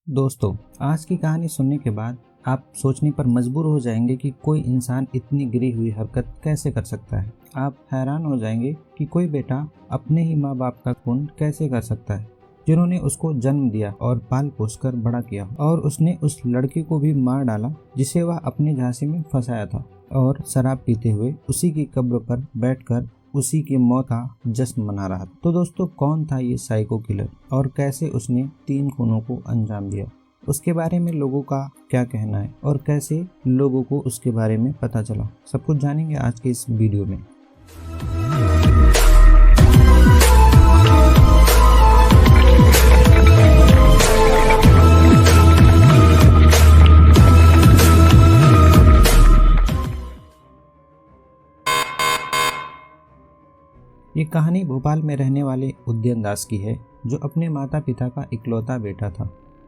दोस्तों, आज की कहानी सुनने के बाद आप सोचने पर मजबूर हो जाएंगे कि कोई इंसान इतनी गिरी हुई हरकत कैसे कर सकता है। आप हैरान हो जाएंगे कि कोई बेटा अपने ही माँ बाप का खून कैसे कर सकता है, जिन्होंने उसको जन्म दिया और पाल पोस कर बड़ा किया, और उसने उस लड़के को भी मार डाला जिसे वह अपने झांसे में फंसाया था, और शराब पीते हुए उसी की कब्र पर बैठकर उसी की मौत का जश्न मना रहा था। तो दोस्तों, कौन था ये साइको किलर और कैसे उसने 3 खूनों को अंजाम दिया, उसके बारे में लोगों का क्या कहना है और कैसे लोगों को उसके बारे में पता चला, सब कुछ जानेंगे आज के इस वीडियो में। ये कहानी भोपाल में रहने वाले उदयन दास की है, जो अपने माता पिता का इकलौता बेटा था।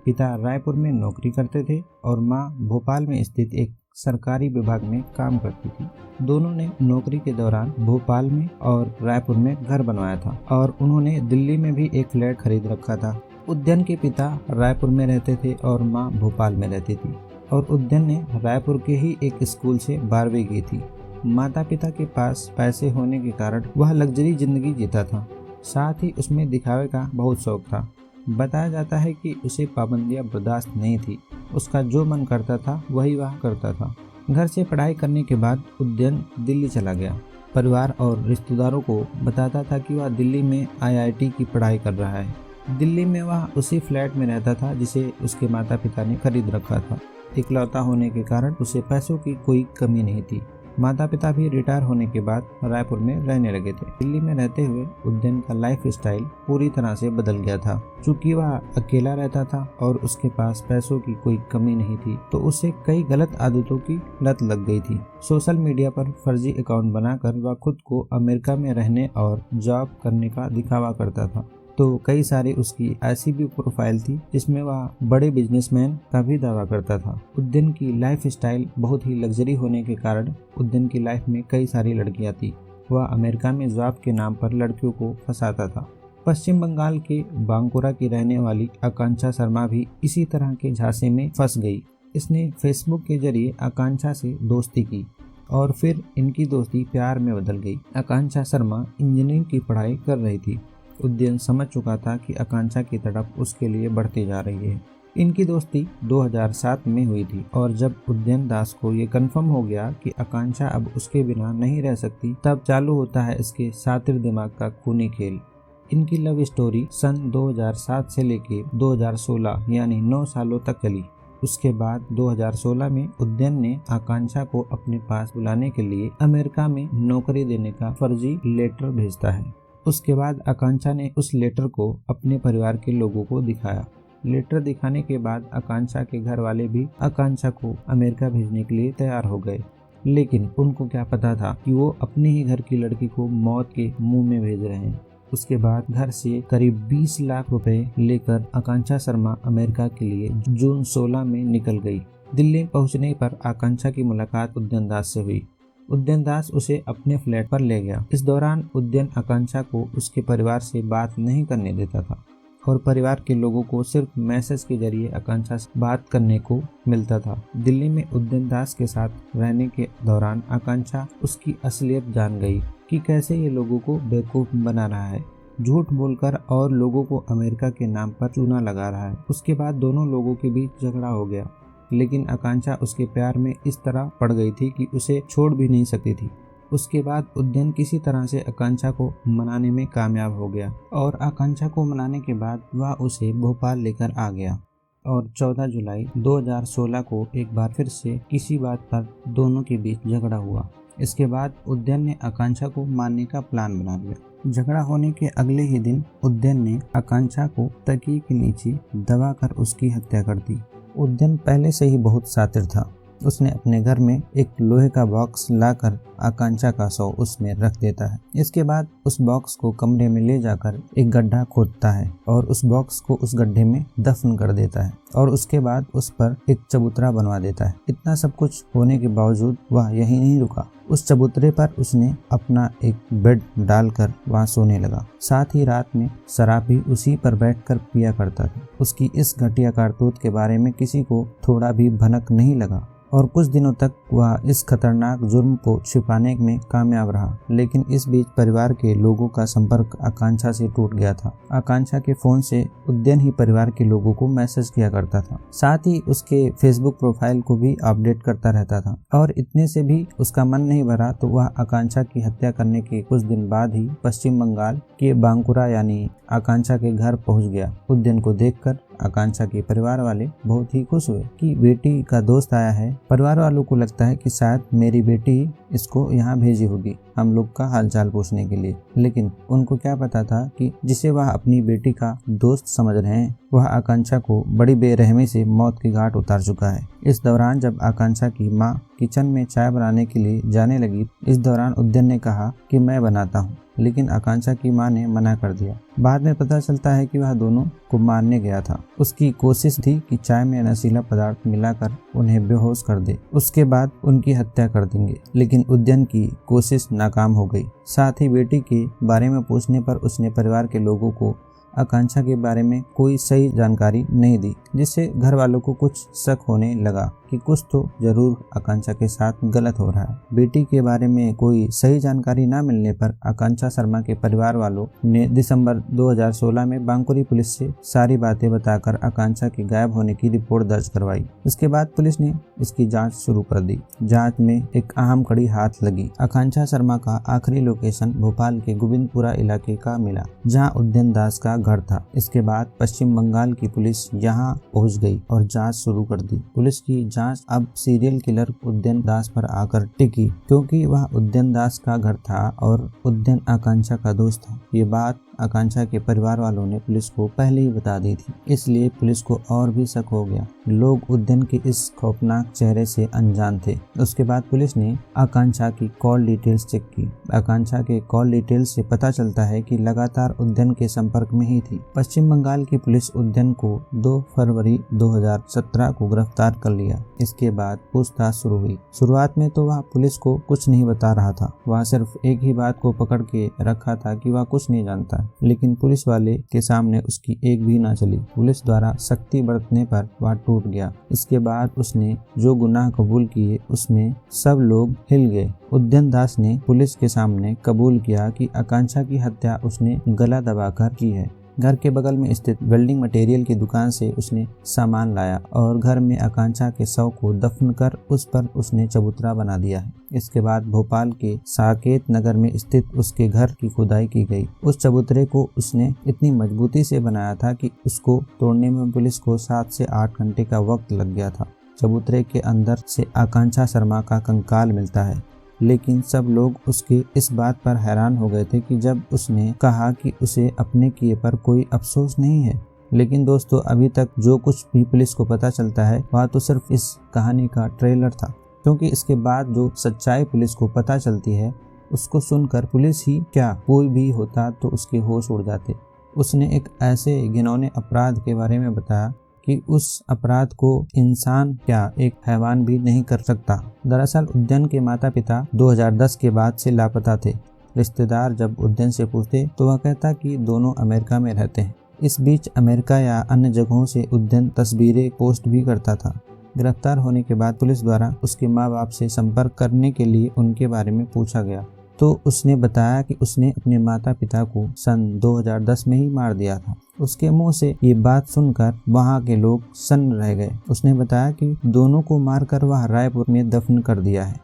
पिता रायपुर में नौकरी करते थे और माँ भोपाल में स्थित एक सरकारी विभाग में काम करती थी। दोनों ने नौकरी के दौरान भोपाल में और रायपुर में घर बनवाया था और उन्होंने दिल्ली में भी एक फ्लैट खरीद रखा था। उदयन के पिता रायपुर में रहते थे और माँ भोपाल में रहती थी, और उदयन ने रायपुर के ही एक स्कूल से 12वीं की थी। माता पिता के पास पैसे होने के कारण वह लग्जरी जिंदगी जीता था, साथ ही उसमें दिखावे का बहुत शौक था। बताया जाता है कि उसे पाबंदियां बर्दाश्त नहीं थी, उसका जो मन करता था वही वह करता था। घर से पढ़ाई करने के बाद उदयन दिल्ली चला गया। परिवार और रिश्तेदारों को बताता था कि वह दिल्ली में IIT की पढ़ाई कर रहा है। दिल्ली में वह उसी फ्लैट में रहता था जिसे उसके माता पिता ने खरीद रखा था। इकलौता होने के कारण उसे पैसों की कोई कमी नहीं थी। माता पिता भी रिटायर होने के बाद रायपुर में रहने लगे थे। दिल्ली में रहते हुए उदयन का लाइफ स्टाइल पूरी तरह से बदल गया था। चूंकि वह अकेला रहता था और उसके पास पैसों की कोई कमी नहीं थी, तो उसे कई गलत आदतों की लत लग गई थी। सोशल मीडिया पर फर्जी अकाउंट बनाकर वह खुद को अमेरिका में रहने और जॉब करने का दिखावा करता था। तो कई सारी उसकी ऐसी भी प्रोफाइल थी जिसमें वह बड़े बिजनेसमैन का भी दावा करता था। उदयन की लाइफ स्टाइल बहुत ही लग्जरी होने के कारण उदयन की लाइफ में कई सारी लड़कियां थी। वह अमेरिका में जॉब के नाम पर लड़कियों को फंसाता था। पश्चिम बंगाल के बांकुरा की रहने वाली आकांक्षा शर्मा भी इसी तरह के झांसे में फंस गई। इसने फेसबुक के जरिए आकांक्षा से दोस्ती की और फिर इनकी दोस्ती प्यार में बदल गई। आकांक्षा शर्मा इंजीनियरिंग की पढ़ाई कर रही थी। उदयन समझ चुका था कि आकांक्षा की तड़प उसके लिए बढ़ती जा रही है। इनकी दोस्ती 2007 में हुई थी, और जब उदयन दास को ये कंफर्म हो गया कि आकांक्षा अब उसके बिना नहीं रह सकती, तब चालू होता है इसके शातिर दिमाग का खूनी खेल। इनकी लव स्टोरी सन 2007 से लेके 2016 यानी 9 सालों तक चली। उसके बाद 2016 में उदयन ने आकांक्षा को अपने पास बुलाने के लिए अमेरिका में नौकरी देने का फर्जी लेटर भेजता है। उसके बाद आकांक्षा ने उस लेटर को अपने परिवार के लोगों को दिखाया। लेटर दिखाने के बाद आकांक्षा के घर वाले भी आकांक्षा को अमेरिका भेजने के लिए तैयार हो गए, लेकिन उनको क्या पता था कि वो अपने ही घर की लड़की को मौत के मुंह में भेज रहे हैं। उसके बाद घर से करीब 20 लाख रुपए लेकर आकांक्षा शर्मा अमेरिका के लिए जून 16 में निकल गई। दिल्ली पहुंचने पर आकांक्षा की मुलाकात उदयन दास से हुई। उदयन दास उसे अपने फ्लैट पर ले गया। इस दौरान उदयन आकांक्षा को उसके परिवार से बात नहीं करने देता था, और परिवार के लोगों को सिर्फ मैसेज के जरिए आकांक्षा से बात करने को मिलता था। दिल्ली में उदयन दास के साथ रहने के दौरान आकांक्षा उसकी असलियत जान गई कि कैसे ये लोगों को बेवकूफ बना रहा है, झूठ बोलकर और लोगों को अमेरिका के नाम पर चूना लगा रहा है। उसके बाद दोनों लोगों के बीच झगड़ा हो गया, लेकिन आकांक्षा उसके प्यार में इस तरह पड़ गई थी कि उसे छोड़ भी नहीं सकती थी। उसके बाद उदयन किसी तरह से आकांक्षा को मनाने में कामयाब हो गया, और आकांक्षा को मनाने के बाद वह उसे भोपाल लेकर आ गया, और 14 जुलाई 2016 को एक बार फिर से किसी बात पर दोनों के बीच झगड़ा हुआ। इसके बाद उदयन ने आकांक्षा को मारने का प्लान बना लिया। झगड़ा होने के अगले ही दिन उदयन ने आकांक्षा को तकिए के नीचे दबाकर उसकी हत्या कर दी। उदयन पहले से ही बहुत शातिर था। उसने अपने घर में एक लोहे का बॉक्स लाकर आकांक्षा का शव उसमें रख देता है। इसके बाद उस बॉक्स को कमरे में ले जाकर एक गड्ढा खोदता है और उस बॉक्स को उस गड्ढे में दफन कर देता है, और उसके बाद उस पर एक चबूतरा बनवा देता है। इतना सब कुछ होने के बावजूद वह यही नहीं रुका। उस चबूतरे पर उसने अपना एक बेड डालकर वहां सोने लगा। साथ ही रात में शराब भी उसी पर बैठकर पिया करता था। उसकी इस घटिया करतूत के बारे में किसी को थोड़ा भी भनक नहीं लगा और कुछ दिनों तक वह इस खतरनाक जुर्म को छिपाने में कामयाब रहा। लेकिन इस बीच परिवार के लोगों का संपर्क आकांक्षा से टूट गया था। आकांक्षा के फोन से उद्यन ही परिवार के लोगों को मैसेज किया करता था, साथ ही उसके फेसबुक प्रोफाइल को भी अपडेट करता रहता था। और इतने से भी उसका मन नहीं भरा तो वह आकांक्षा की हत्या करने के कुछ दिन बाद ही पश्चिम बंगाल के बांकुरा यानी आकांक्षा के घर पहुंच गया। उद्यन को देखकर आकांक्षा के परिवार वाले बहुत ही खुश हुए कि बेटी का दोस्त आया है। परिवार वालों को लगता है कि शायद मेरी बेटी इसको यहाँ भेजी होगी हम लोग का हालचाल पूछने के लिए, लेकिन उनको क्या पता था कि जिसे वह अपनी बेटी का दोस्त समझ रहे हैं वह आकांक्षा को बड़ी बेरहमी से मौत की घाट उतार चुका है। इस दौरान जब आकांक्षा की माँ किचन में चाय बनाने के लिए जाने लगी, इस दौरान उद्यन ने कहा कि मैं बनाता हूँ, लेकिन आकांक्षा की मां ने मना कर दिया। बाद में पता चलता है कि वह दोनों को मारने गया था। उसकी कोशिश थी कि चाय में नशीला पदार्थ मिलाकर उन्हें बेहोश कर दे, उसके बाद उनकी हत्या कर देंगे, लेकिन उद्यन की कोशिश नाकाम हो गई। साथ ही बेटी के बारे में पूछने पर उसने परिवार के लोगों को आकांक्षा के बारे में कोई सही जानकारी नहीं दी, जिससे घर वालों को कुछ शक होने लगा कि कुछ तो जरूर आकांक्षा के साथ गलत हो रहा है। बेटी के बारे में कोई सही जानकारी न मिलने पर आकांक्षा शर्मा के परिवार वालों ने दिसंबर 2016 में बांकुरी पुलिस से सारी बातें बताकर आकांक्षा के गायब होने की रिपोर्ट दर्ज करवाई। इसके बाद पुलिस ने इसकी जांच शुरू कर दी। जांच में एक अहम कड़ी हाथ लगी। आकांक्षा शर्मा का आखिरी लोकेशन भोपाल के गोविंदपुरा इलाके का मिला, जहाँ उद्यन दास का घर था। इसके बाद पश्चिम बंगाल की पुलिस यहाँ पहुँच गई और जाँच शुरू कर दी। पुलिस की जांच अब सीरियल किलर उद्यन दास पर आकर टिकी, क्योंकि वह उद्यन दास का घर था और उद्यन आकांक्षा का दोस्त था। ये बात आकांक्षा के परिवार वालों ने पुलिस को पहले ही बता दी थी, इसलिए पुलिस को और भी शक हो गया। लोग उद्यन के इस खौफनाक चेहरे से अनजान थे। उसके बाद पुलिस ने आकांक्षा की कॉल डिटेल्स चेक की। आकांक्षा के कॉल डिटेल्स से पता चलता है कि लगातार उद्यन के संपर्क में ही थी। पश्चिम बंगाल की पुलिस उद्यन को 2 फरवरी 2017 को गिरफ्तार कर लिया। इसके बाद पूछताछ शुरू हुई। शुरुआत में तो वह पुलिस को कुछ नहीं बता रहा था, वह सिर्फ एक ही बात को पकड़ के रखा था कि वह कुछ नहीं जानता, लेकिन पुलिस वाले के सामने उसकी एक भी ना चली। पुलिस द्वारा सख्ती बरतने पर वह टूट गया। इसके बाद उसने जो गुनाह कबूल किए उसमें सब लोग हिल गए। उद्यन दास ने पुलिस के सामने कबूल किया कि आकांक्षा की हत्या उसने गला दबाकर की है। घर के बगल में स्थित वेल्डिंग मटेरियल की दुकान से उसने सामान लाया और घर में आकांक्षा के शव को दफन कर उस पर उसने चबूतरा बना दिया है। इसके बाद भोपाल के साकेत नगर में स्थित उसके घर की खुदाई की गई। उस चबूतरे को उसने इतनी मजबूती से बनाया था कि उसको तोड़ने में पुलिस को 7 से 8 घंटे का वक्त लग गया था। चबूतरे के अंदर से आकांक्षा शर्मा का कंकाल मिलता है, लेकिन सब लोग उसके इस बात पर हैरान हो गए थे कि जब उसने कहा कि उसे अपने किए पर कोई अफसोस नहीं है। लेकिन दोस्तों, अभी तक जो कुछ भी पुलिस को पता चलता है वह तो सिर्फ इस कहानी का ट्रेलर था, क्योंकि इसके बाद जो सच्चाई पुलिस को पता चलती है उसको सुनकर पुलिस ही क्या कोई भी होता तो उसके होश उड़ जाते। उसने एक ऐसे घिनौने अपराध के बारे में बताया कि उस अपराध को इंसान क्या एक हैवान भी नहीं कर सकता। दरअसल उद्यन के माता पिता 2010 के बाद से लापता थे। रिश्तेदार जब उद्यन से पूछते तो वह कहता कि दोनों अमेरिका में रहते हैं। इस बीच अमेरिका या अन्य जगहों से उद्यन तस्वीरें पोस्ट भी करता था। गिरफ्तार होने के बाद पुलिस द्वारा उसके माँ बाप से संपर्क करने के लिए उनके बारे में पूछा गया तो उसने बताया कि उसने अपने माता पिता को सन 2010 में ही मार दिया था। उसके मुंह से ये बात सुनकर वहां के लोग सन्न रह गए। उसने बताया कि दोनों को मारकर वह रायपुर में दफन कर दिया है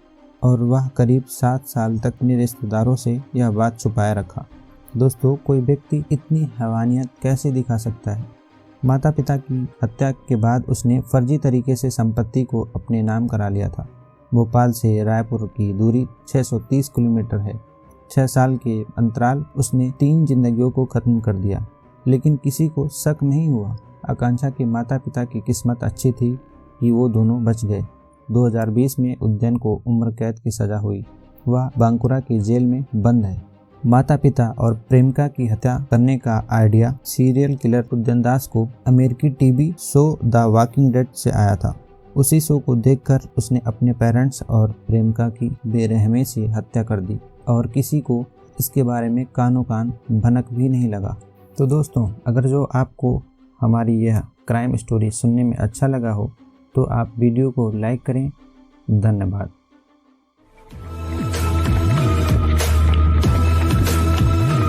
और वह करीब 7 साल तक अपने रिश्तेदारों से यह बात छुपाए रखा। दोस्तों, कोई व्यक्ति इतनी हैवानियत कैसे दिखा सकता है? माता पिता की हत्या के बाद उसने फर्जी तरीके से संपत्ति को अपने नाम करा लिया था। भोपाल से रायपुर की दूरी 630 किलोमीटर है। 6 साल के अंतराल उसने 3 जिंदगियों को खत्म कर दिया, लेकिन किसी को शक नहीं हुआ। आकांक्षा के माता पिता की किस्मत अच्छी थी कि वो दोनों बच गए। 2020 में उद्यन को उम्र कैद की सजा हुई। वह बांकुरा की जेल में बंद है। माता पिता और प्रेमिका की हत्या करने का आइडिया सीरियल किलर उद्यन दास को अमेरिकी TV show the walking dead से आया था। उसी शो को देखकर उसने अपने पेरेंट्स और प्रेमिका की बेरहमी से हत्या कर दी और किसी को इसके बारे में कानो कान भनक भी नहीं लगा। तो दोस्तों, अगर जो आपको हमारी यह क्राइम स्टोरी सुनने में अच्छा लगा हो तो आप वीडियो को लाइक करें। धन्यवाद।